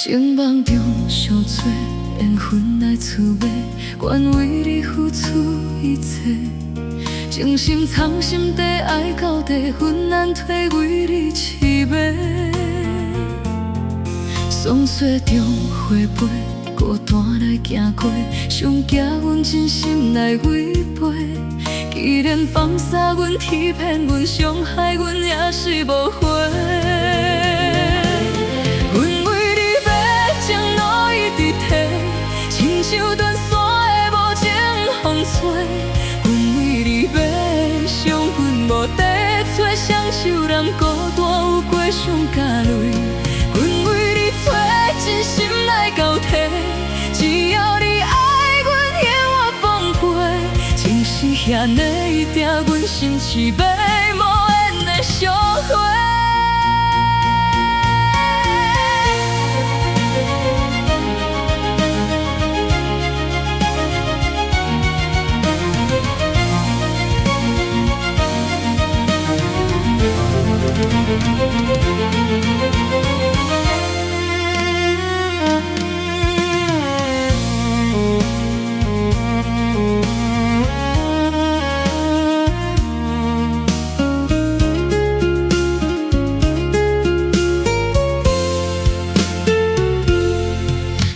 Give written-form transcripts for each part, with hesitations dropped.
情梦中相做，缘分来滋味，愿为你付出一切。真心藏心底，爱到底，困难体为你痴迷。霜雪中花飞，孤单来行过，上惊阮真心来违背。既然放洒阮、欺骗阮、伤害阮，也是无悔。像断线的无情风吹，阮为你要伤痕无地找，双手人孤单有过伤甲泪。阮为你找真心来交替，只要你爱阮，永远奉陪。情是遐尼一定，阮心是要无缘的相会。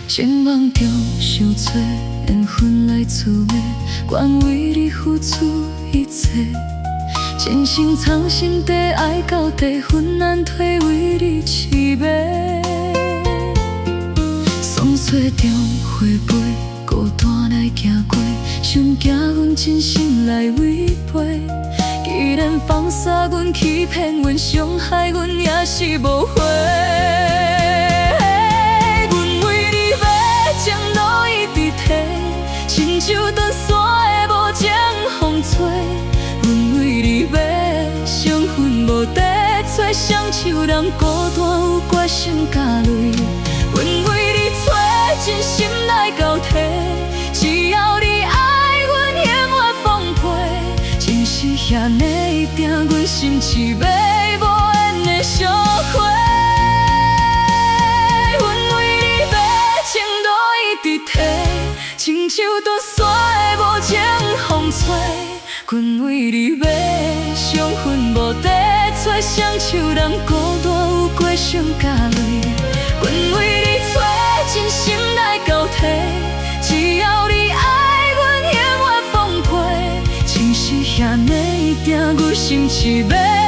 情梦中相做，缘分来滋味，愿为你付出一切。真心藏心底，爱到底，困难体为你痴迷。霜雪中花飞，孤单来行过，伤惊阮真心来违背。既然放洒阮、欺骗阮、伤害阮，也是无悔。亲像断线的无情风吹，阮为你要伤痕无地找，双手人孤单有过伤甲泪。阮为你找真心来交替，只要你爱阮，永远奉陪。情是遐尼一定，阮心是要无缘的相会。阮为你要情路一直提。亲像断线的无情风吹，阮为你要伤痕无地找，双手人孤单有过伤甲泪。阮为你找真心来交替，只要你爱阮，永远奉陪。情是遐尼一定，阮心是要。